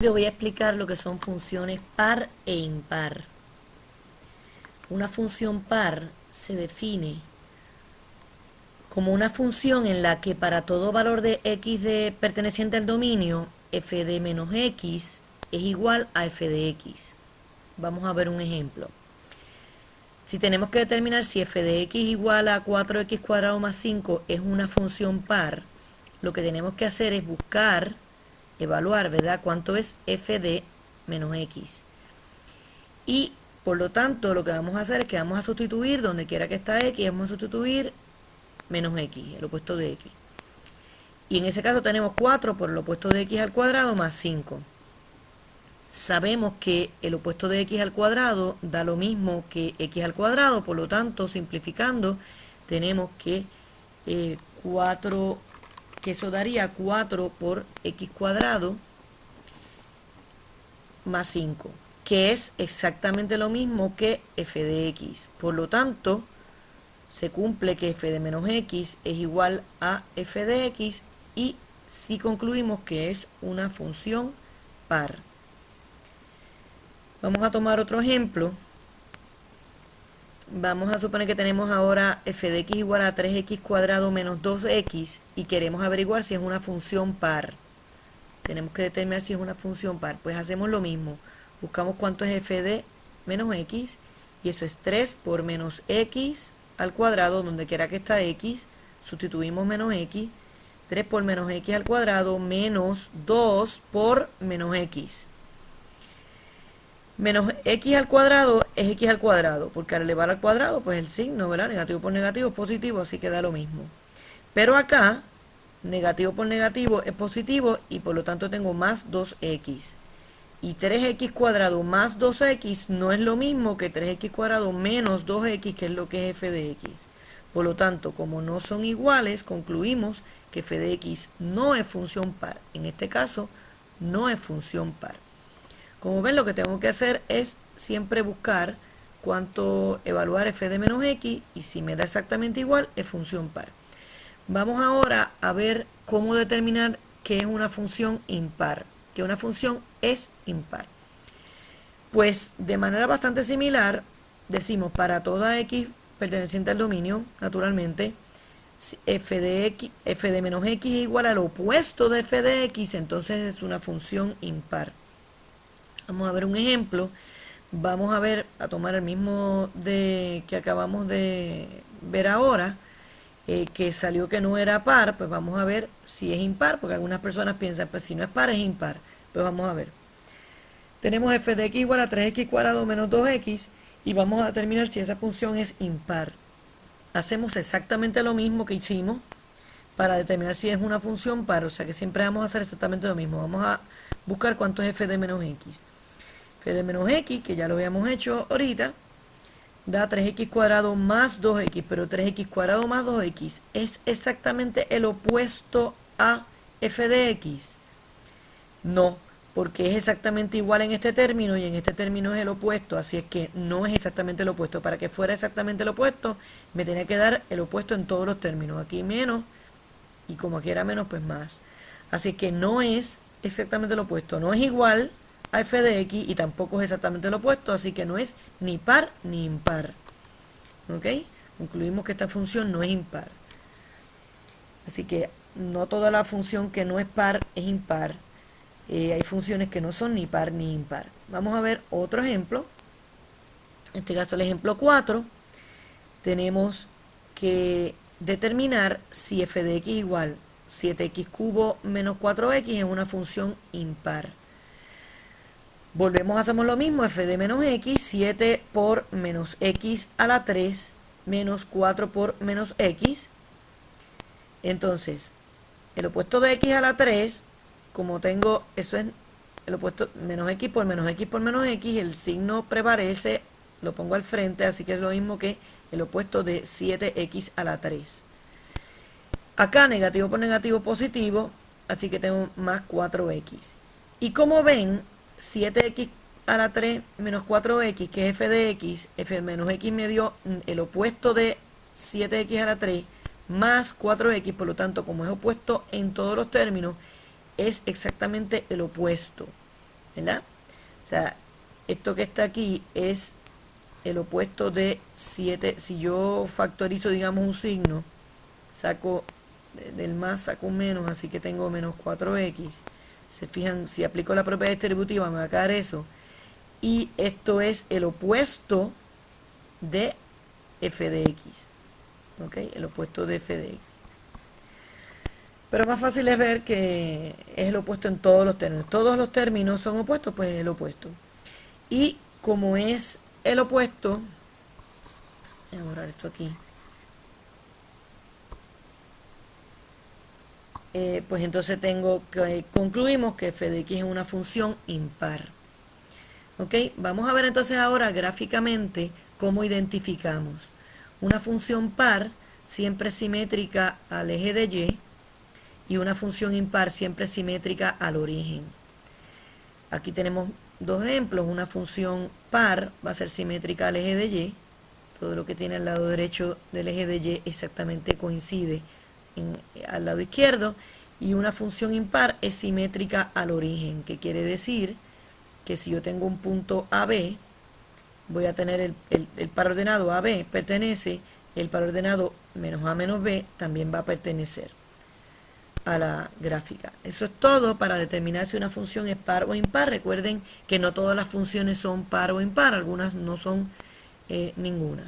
Le voy a explicar lo que son funciones par e impar. Una función par se define como una función en la que para todo valor de x perteneciente al dominio, f de menos x es igual a f de x. Vamos a ver un ejemplo. Si tenemos que determinar si f de x igual a 4x cuadrado más 5 es una función par, lo que tenemos que hacer es buscar, evaluar, ¿verdad?, cuánto es f de menos x. Y por lo tanto lo que vamos a hacer es que vamos a sustituir donde quiera que está x, vamos a sustituir menos x, el opuesto de x. Y en ese caso tenemos 4 por el opuesto de x al cuadrado más 5. Sabemos que el opuesto de x al cuadrado da lo mismo que x al cuadrado, por lo tanto, simplificando, tenemos que 4, que eso daría 4 por x cuadrado más 5, que es exactamente lo mismo que f de x. Por lo tanto, se cumple que f de menos x es igual a f de x y si concluimos que es una función par. Vamos a tomar otro ejemplo. Vamos a suponer que tenemos ahora f de x igual a 3x cuadrado menos 2x y queremos averiguar si es una función par. Tenemos que determinar si es una función par. Pues hacemos lo mismo. Buscamos cuánto es f de menos x y eso es 3 por menos x al cuadrado, donde quiera que está x, sustituimos menos x, 3 por menos x al cuadrado menos 2 por menos x. Menos x al cuadrado es x al cuadrado, porque al elevar al cuadrado, pues el signo, ¿verdad? Negativo por negativo es positivo, así que da lo mismo. Pero acá, negativo por negativo es positivo y por lo tanto tengo más 2x. Y 3x cuadrado más 2x no es lo mismo que 3x cuadrado menos 2x, que es lo que es f de x. Por lo tanto, como no son iguales, concluimos que f de x no es función par. En este caso, no es función par. Como ven, lo que tengo que hacer es siempre buscar cuánto evaluar f de menos x y si me da exactamente igual, es función par. Vamos ahora a ver cómo determinar qué es una función impar, que una función es impar. Pues de manera bastante similar, decimos para toda x perteneciente al dominio, naturalmente, f de menos x es igual al opuesto de f de x, entonces es una función impar. Vamos a ver un ejemplo. Vamos a tomar el mismo que acabamos de ver ahora, que salió que no era par, pues vamos a ver si es impar, porque algunas personas piensan, pues si no es par, es impar. Pues vamos a ver. Tenemos f de x igual a 3x cuadrado menos 2x y vamos a determinar si esa función es impar. Hacemos exactamente lo mismo que hicimos para determinar si es una función par, o sea que siempre vamos a hacer exactamente lo mismo. Vamos a buscar cuánto es f de menos x. F de menos x, que ya lo habíamos hecho ahorita, da 3x cuadrado más 2x, pero 3x cuadrado más 2x es exactamente el opuesto a f de x. No, porque es exactamente igual en este término y en este término es el opuesto, así es que no es exactamente el opuesto. Para que fuera exactamente el opuesto, me tenía que dar el opuesto en todos los términos. Aquí menos, y como aquí era menos, pues más. Así que no es exactamente lo opuesto, no es igual a f de x y tampoco es exactamente lo opuesto, así que no es ni par ni impar. ¿Ok? Concluimos que esta función no es impar. Así que no toda la función que no es par es impar. Hay funciones que no son ni par ni impar. Vamos a ver otro ejemplo. En este caso el ejemplo 4. Tenemos que determinar si f de x igual 7x cubo menos 4x es una función impar. Volvemos, hacemos lo mismo, f de menos x, 7 por menos x a la 3 menos 4 por menos x. Entonces, el opuesto de x a la 3, como tengo, eso es el opuesto, menos x por menos x por menos x, el signo prevalece, lo pongo al frente, así que es lo mismo que el opuesto de 7x a la 3. Acá negativo por negativo positivo, así que tengo más 4x. Y como ven, 7x a la 3 menos 4x, que es f de x, f de menos x me dio el opuesto de 7x a la 3 más 4x, por lo tanto, como es opuesto en todos los términos, es exactamente el opuesto. ¿verdad? O sea, esto que está aquí es el opuesto de 7. Si yo factorizo, digamos, un signo, saco del más, saco un menos, así que tengo menos 4x. Se fijan, si aplico la propiedad distributiva me va a quedar eso. Y esto es el opuesto de f de x. ¿Ok? El opuesto de f de x. Pero más fácil es ver que es el opuesto en todos los términos. Todos los términos son opuestos, pues es el opuesto. Y como es el opuesto, voy a borrar esto aquí. Pues entonces concluimos que f de x es una función impar. ¿Ok? Vamos a ver entonces ahora gráficamente cómo identificamos. Una función par siempre simétrica al eje de y una función impar siempre simétrica al origen. Aquí tenemos dos ejemplos. Una función par va a ser simétrica al eje de y. Todo lo que tiene al lado derecho del eje de y exactamente coincide al lado izquierdo. Y una función impar es simétrica al origen, que quiere decir que si yo tengo un punto AB, voy a tener el par ordenado AB pertenece, el par ordenado menos A menos B también va a pertenecer a la gráfica. Eso es todo para determinar si una función es par o impar. Recuerden que no todas las funciones son par o impar, algunas no son ninguna.